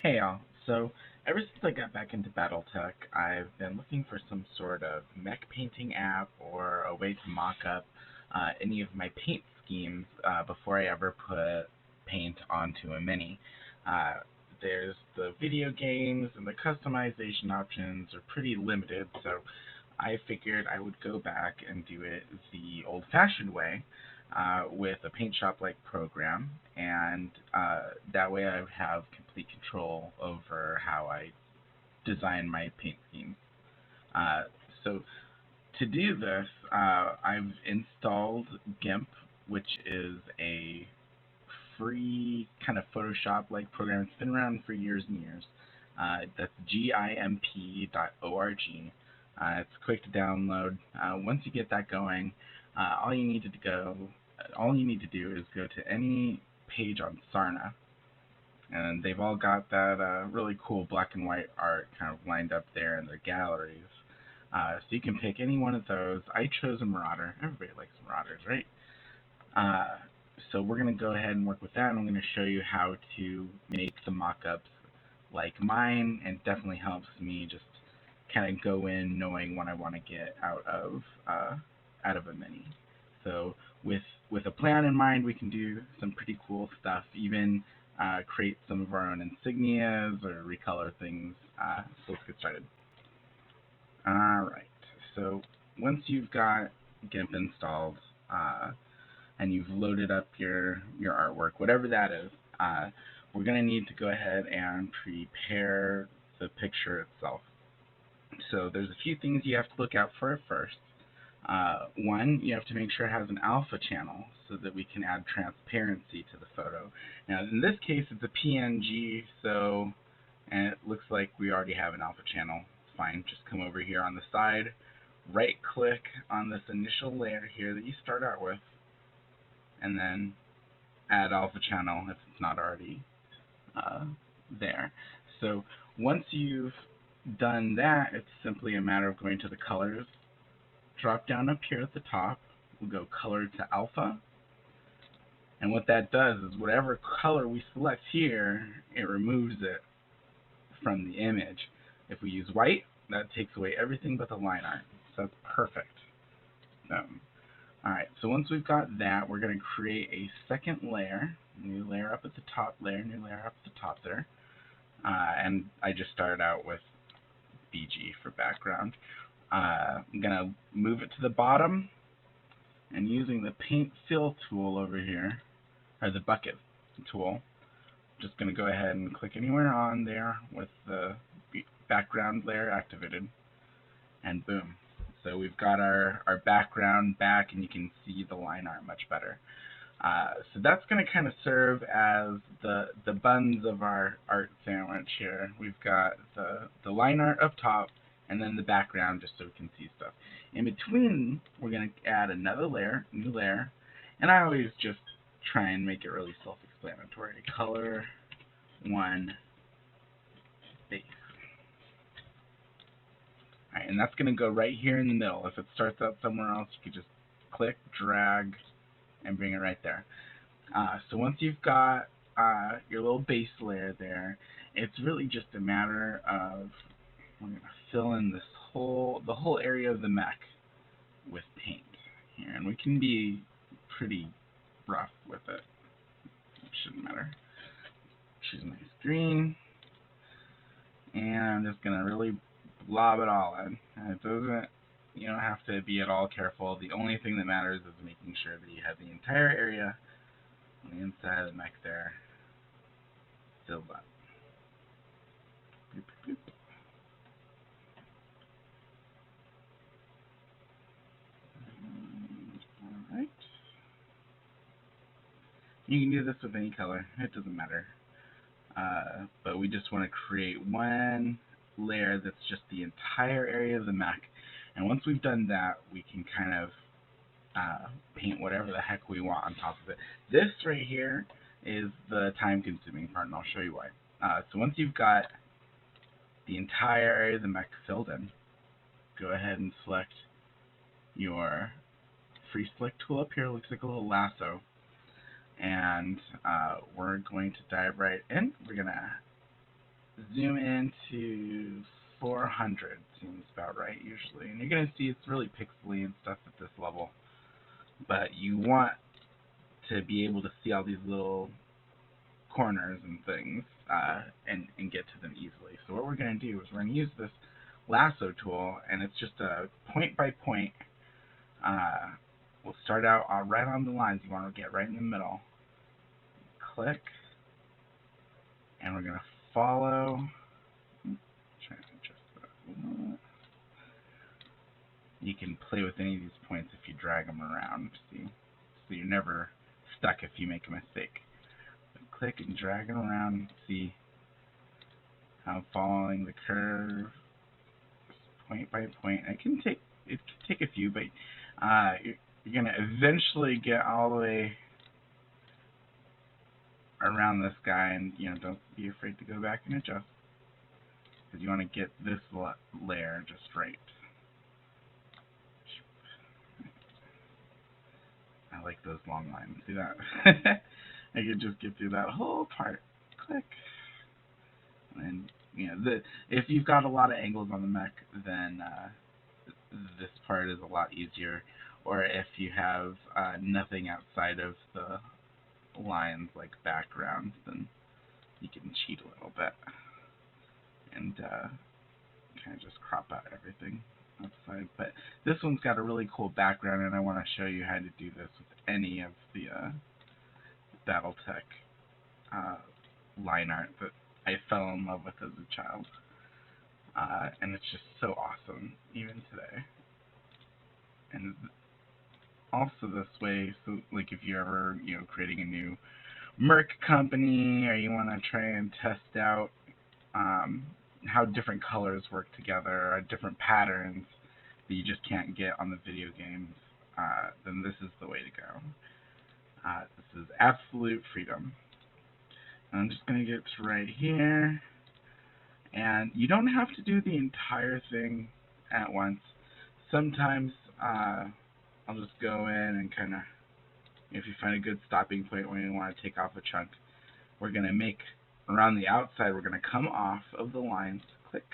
Hey y'all. So ever since I got back into Battletech, I've been looking for some sort of mech painting app or a way to mock up any of my paint schemes before I ever put paint onto a mini. Uh, there's the video games and the customization options are pretty limited, so I figured I would go back and do it the old-fashioned way with a paint shop-like program, and that way I would have complete control over how I design my paint schemes. Uh, so to do this, I've installed GIMP, which is a free kind of Photoshop-like program. It's been around for years and years. That's GIMP.org. It's quick to download. Once you get that going, all you need to do is go to any page on Sarna, and they've all got that really cool black and white art kind of lined up there in their galleries. So you can pick any one of those. I chose a Marauder. Everybody likes Marauders, right? So we're going to go ahead and work with that, and I'm going to show you how to make the mock-ups like mine, and it definitely helps me just kind of go in knowing what I want to get out of a mini. So with a plan in mind, we can do some pretty cool stuff, even create some of our own insignias or recolor things. So let's get started. Alright, so once you've got GIMP installed, and you've loaded up your artwork, whatever that is, we're going to need to go ahead and prepare the picture itself. So there's a few things you have to look out for at first. One, you have to make sure it has an alpha channel so that we can add transparency to the photo. Now in this case it's a PNG, so and it looks like we already have an alpha channel. Fine, just come over here on the side, right click on this initial layer here that you start out with, and then add alpha channel if it's not already there. So once you've done that, it's simply a matter of going to the colors drop down up here at the top. We'll go color to alpha, and what that does is whatever color we select here, it removes it from the image. If we use white, that takes away everything but the line art, so that's perfect. Alright, so once we've got that, we're going to create a second layer, new layer up at the top layer, new layer up at the top there, and I just started out with BG for background. I'm going to move it to the bottom, and using the paint fill tool over here, or the bucket tool, just going to go ahead and click anywhere on there with the background layer activated, and boom. So we've got our background back, and you can see the line art much better. So that's going to kind of serve as the buns of our art sandwich here. We've got the line art up top, and then the background just so we can see stuff. In between, we're going to add another layer, new layer, and I always just try and make it really self-explanatory. Color 1 base. Alright, and that's going to go right here in the middle. If it starts out somewhere else, you can just click, drag, and bring it right there. So once you've got your little base layer there, it's really just a matter of we're going to fill in the whole area of the mech with paint here, and we can be pretty rough with it. It shouldn't matter. Choose a nice green, and I'm just going to really blob it all in. And you don't have to be at all careful. The only thing that matters is making sure that you have the entire area on the inside of the mech there filled up. Boop, boop. Alright. You can do this with any color. It doesn't matter. But we just want to create one layer that's just the entire area of the mech. And once we've done that, we can kind of paint whatever the heck we want on top of it. This right here is the time-consuming part, and I'll show you why. So once you've got the entire area of the mech filled in, go ahead and select your free select tool up here. It looks like a little lasso. And we're going to dive right in. We're going to zoom into 400, seems about right usually. And you're going to see it's really pixely and stuff at this level. But you want to be able to see all these little corners and things and get to them easily. So what we're going to do is we're going to use this lasso tool, and it's just a point by point. We'll start out right on the lines. You want to get right in the middle. Click, and we're going to follow. Try to adjust that. You can play with any of these points if you drag them around. See, so you're never stuck if you make a mistake. But click and drag it around. See how I'm following the curve, point by point. It can take a few, but you're going to eventually get all the way around this guy, and don't be afraid to go back and adjust, because you want to get this layer just right. I like those long lines. See that? I could just get through that whole part. Click. And if you've got a lot of angles on the mech, then this part is a lot easier. Or if you have nothing outside of the lines like background, then you can cheat a little bit and kind of just crop out everything outside. But this one's got a really cool background, and I want to show you how to do this with any of the Battletech line art that I fell in love with as a child, and it's just so awesome even today. And also this way, so like if you're ever creating a new merc company, or you want to try and test out how different colors work together, or different patterns that you just can't get on the video games, then this is the way to go. This is absolute freedom. And I'm just going to get to right here, and you don't have to do the entire thing at once. Sometimes I'll just go in and kind of, if you find a good stopping point when you want to take off a chunk, we're going to make around the outside, we're going to come off of the lines, click,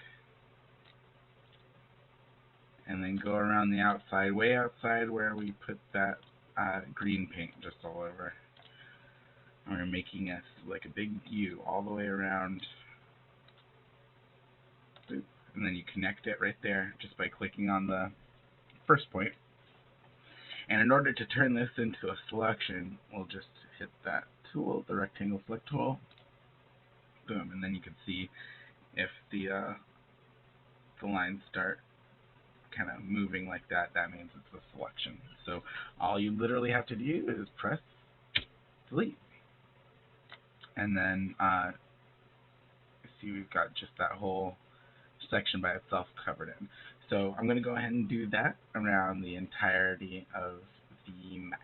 and then go around the outside, way outside where we put that green paint just all over. And we're making us like a big U all the way around. And then you connect it right there just by clicking on the first point. And in order to turn this into a selection, we'll just hit that tool, the rectangle select tool. Boom, and then you can see if the lines start kind of moving like that, that means it's a selection. So all you literally have to do is press delete. And then see, we've got just that whole section by itself covered in. So I'm going to go ahead and do that around the entirety of the mech.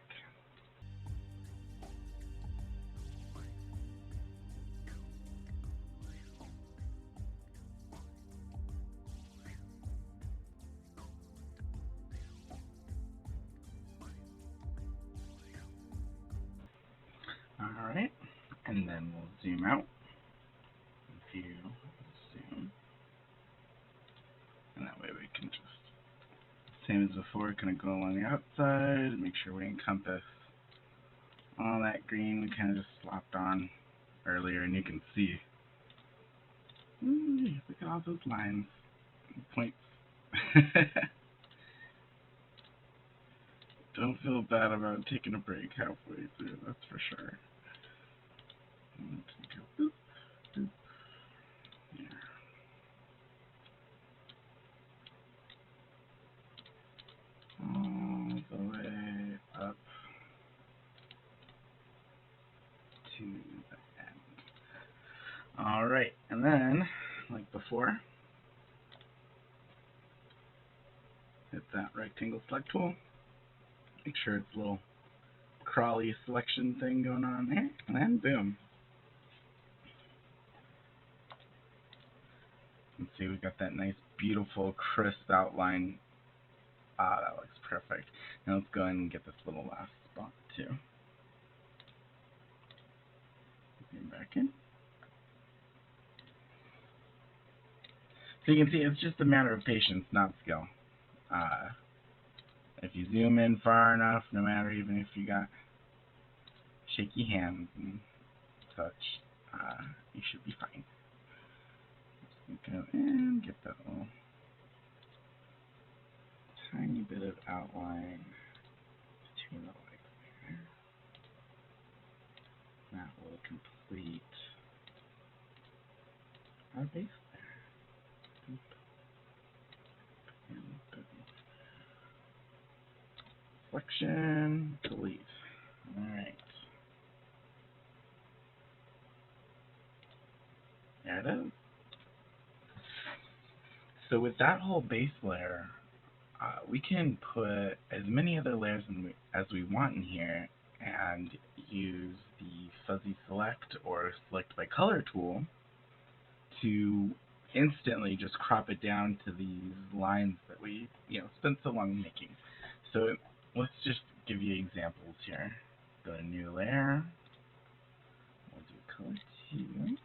Alright, and then we'll zoom out. View, zoom. And that way we can just, same as before, kind of go along the outside, make sure we encompass all that green we kind of just slopped on earlier, and you can see, look at all those lines and points. Don't feel bad about taking a break halfway through, that's for sure. Go boop, boop. Yeah. All the way up to the end. Alright, and then, like before, hit that rectangle select tool. Make sure it's a little crawly selection thing going on there, and then boom. You can see we've got that nice, beautiful, crisp outline. That looks perfect. Now let's go ahead and get this little last spot too. Zoom back in. So you can see it's just a matter of patience, not skill. If you zoom in far enough, no matter even if you got shaky hands and such, you should be fine. Just go and get that little tiny bit of outline between the legs there. That will complete our base there. Boop. And boom. Selection, delete. Alright. There it is. So with that whole base layer, we can put as many other layers as we want in here and use the fuzzy select or select by color tool to instantly just crop it down to these lines that we spent so long making. So let's just give you examples here. Go to new layer. We'll do color 2.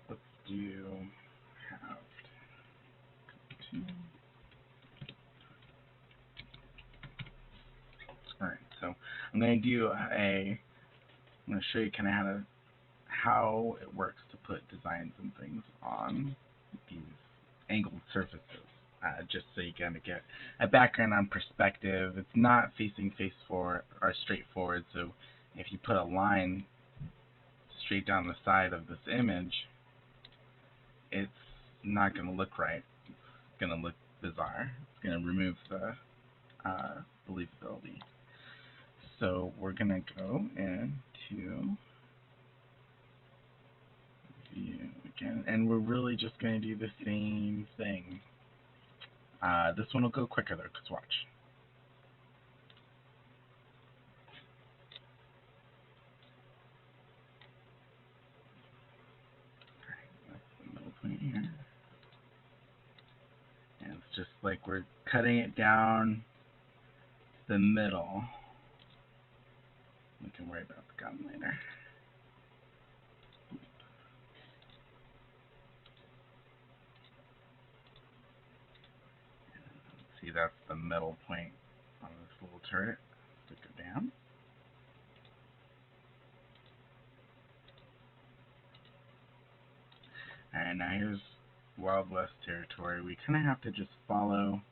Let's do halved. Alright, so I'm going to show you kind of how it works to put designs and things on these angled surfaces, just so you kind of get a background on perspective. It's not facing face forward or straight forward, so if you put a line straight down the side of this image, it's not going to look right. It's going to look bizarre. It's going to remove the believability. So we're going to go into view again, and we're really just going to do the same thing. This one will go quicker though, because watch. That's the middle point here. And it's just like we're cutting it down the middle. We can worry about the gum later. See, that's the middle point on this little turret. Stick it down. And now here's Wild West territory. We kind of have to just follow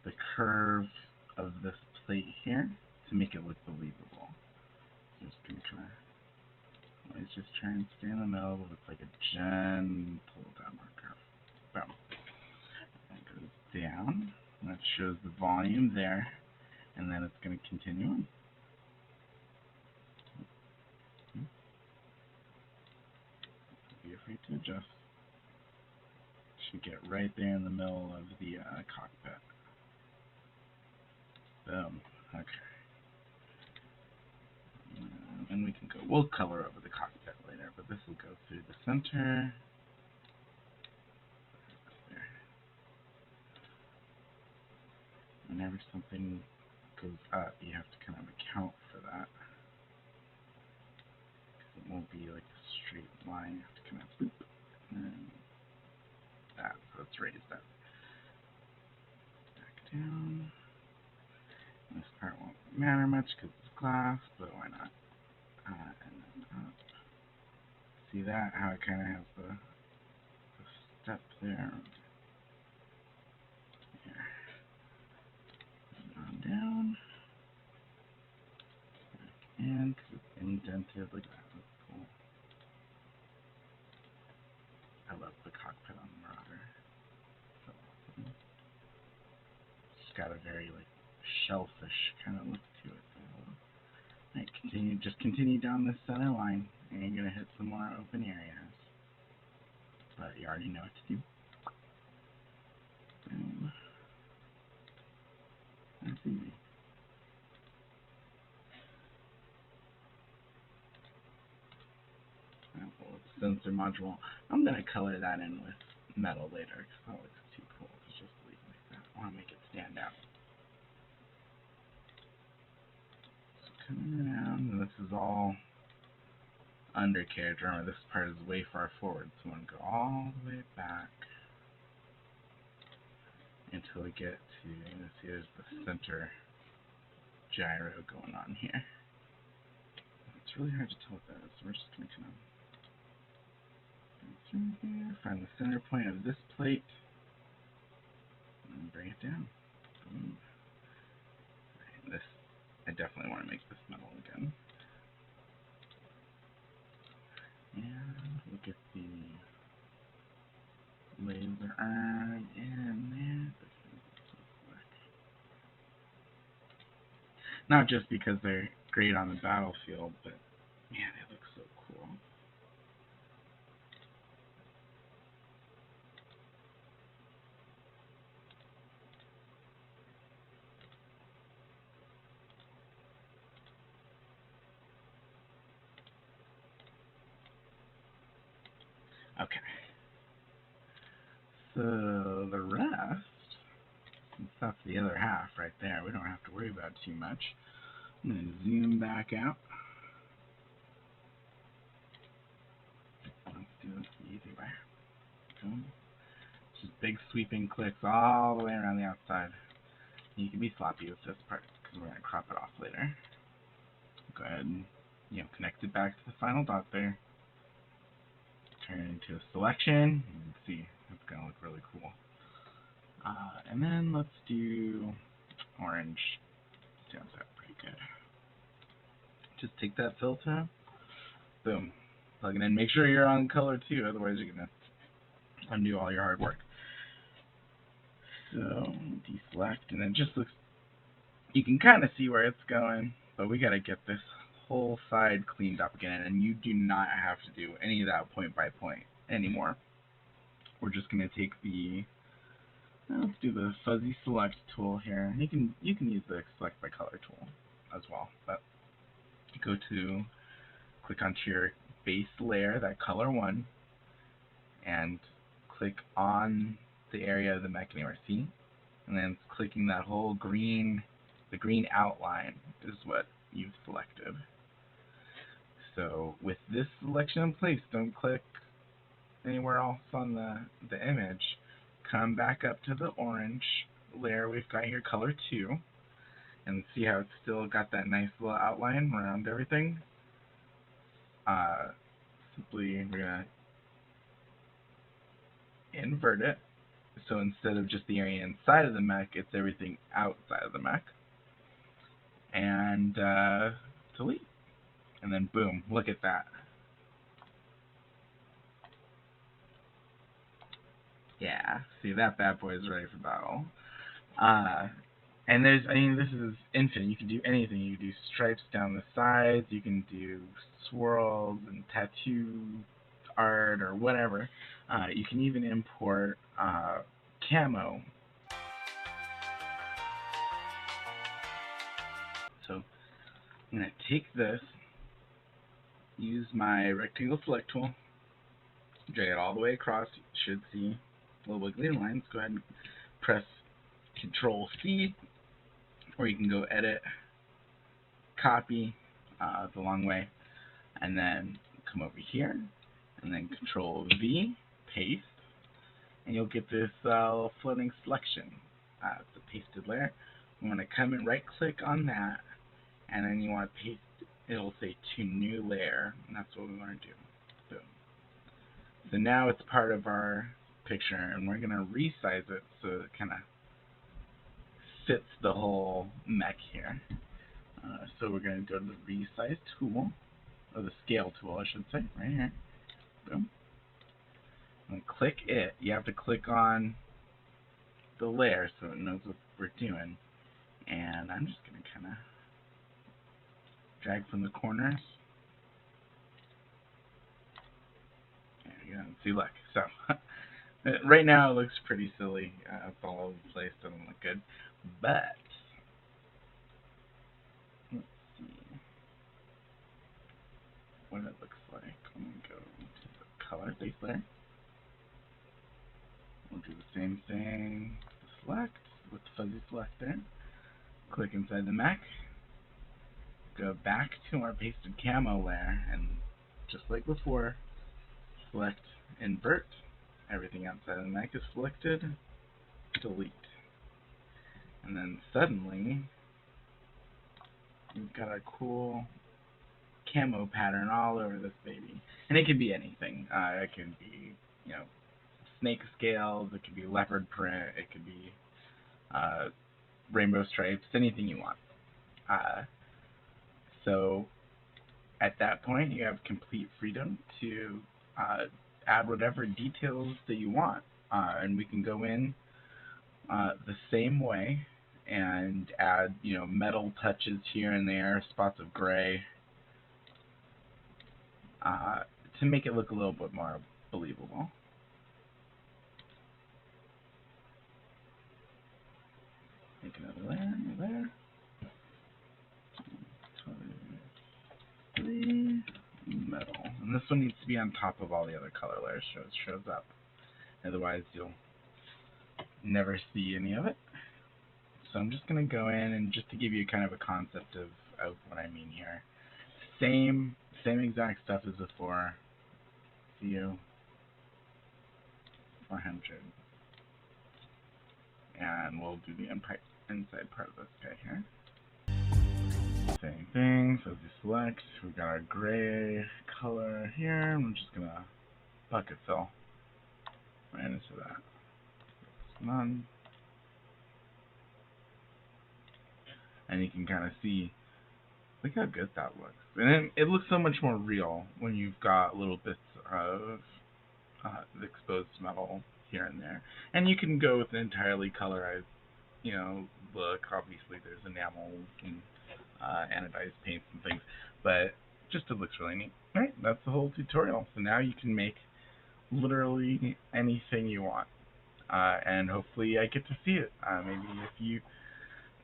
the curve of this plate here to make it look believable. So just going to kind of always just try and stay in the middle with like a gentle downward curve. Boom. That goes down. That shows the volume there, and then it's going to continue on. Be afraid to adjust. Should get right there in the middle of the cockpit. Boom. Okay. And we can go. We'll color over the cockpit later, but this will go through the center. There. Whenever something goes up, you have to kind of account for that. It won't be like a straight line. You have to kind of boop and that. So let's raise that back down. This part won't matter much because it's glass, but why not? And then up. See that? How it kind of has the step there. Here. On down. Back in because it's indented like that. That's cool. I love the cockpit on the Marauder. So awesome. It's got a very like shellfish kind of look to it. Right, just continue down this center line, and you're going to hit some more open areas. But you already know what to do. Boom. That's easy. Sensor module. I'm going to color that in with metal later, because that looks too cool to just leave like that. I want to make it stand out. Coming around, and this is all undercarriage. Remember, this part is way far forward, so I'm going to go all the way back until we get to, see, there's the center gyro going on here. It's really hard to tell what that is, so we're just going to kind of go through here, find the center point of this plate, and bring it down. Boom. Right, this, I definitely want to make this metal again. And we'll get the laser arm in there. Not just because they're great on the battlefield, but man, they look so cool. Okay. So the rest, since that's the other half right there, we don't have to worry about too much. I'm going to zoom back out. Let's do this the easy way. Boom. Just big sweeping clicks all the way around the outside. You can be sloppy with this part because we're going to crop it off later. Go ahead and connect it back to the final dot there. Turn it into a selection. You can see it's going to look really cool. And then let's do orange. Stands out pretty good. Just take that filter, boom, plug it in. Make sure you're on color too, otherwise you're going to undo all your hard work. So deselect, and it just looks, you can kind of see where it's going, but we got to get this whole side cleaned up again, and you do not have to do any of that point by point anymore. We're just going to take the, let's do the fuzzy select tool here. You can use the select by color tool as well, but go to, click onto your base layer, that color 1, and click on the area of the mech anywhere, see? And then clicking that whole green, the green outline is what you've selected. So with this selection in place, don't click anywhere else on the image. Come back up to the orange layer we've got here, color 2, and see how it's still got that nice little outline around everything. Simply we're going to invert it. So instead of just the area inside of the mech, it's everything outside of the mech. And delete. And then boom, look at that. Yeah, see, that bad boy is ready for battle. And there's, I mean, this is infinite. You can do anything. You can do stripes down the sides. You can do swirls and tattoo art or whatever. You can even import camo. So I'm going to take this, use my rectangle select tool, drag it all the way across. You should see little wiggly lines. Go ahead and press Control C, or you can go edit, copy the long way, and then come over here, and then Control V, paste, and you'll get this floating selection. It's a pasted layer. You want to come and right click on that, and then you want to paste, it'll say to new layer, and that's what we want to do. Boom. So now it's part of our picture, and we're going to resize it so it kind of fits the whole mech here. So we're going to go to the resize tool, or the scale tool I should say, right here. Boom. And click it. You have to click on the layer so it knows what we're doing. And I'm just going to kind of drag from the corners. There you go. See, look. So right now it looks pretty silly. It's all over the place. Doesn't look good. But let's see what it looks like. I'm going to go to the color base layer. We'll do the same thing. Select with the fuzzy select there. Click inside the mech. Go back to our pasted camo layer and just like before, select invert, everything outside of the neck is selected, delete. And then suddenly, you've got a cool camo pattern all over this baby. And it could be anything. It could be, snake scales, it could be leopard print, it could be rainbow stripes, anything you want. So at that point, you have complete freedom to add whatever details that you want. And we can go in the same way and add, metal touches here and there, spots of gray, to make it look a little bit more believable. Make another layer, another layer. Metal. And this one needs to be on top of all the other color layers so it shows up. Otherwise you'll never see any of it. So I'm just going to go in and just to give you kind of a concept of what I mean here. Same exact stuff as before. View 400. And we'll do the inside part of this guy here. Same thing, so as you select, we've got our gray color here, and we're just gonna bucket fill right into that. None. And you can kind of see, look how good that looks. And it looks so much more real when you've got little bits of the exposed metal here and there. And you can go with an entirely colorized, look. Obviously there's enamels and anodized paints and things, but just it looks really neat. Alright, that's the whole tutorial. So now you can make literally anything you want, and hopefully I get to see it. Maybe if you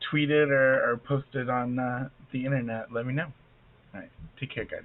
tweet it or post it on the internet, let me know. Alright, take care guys.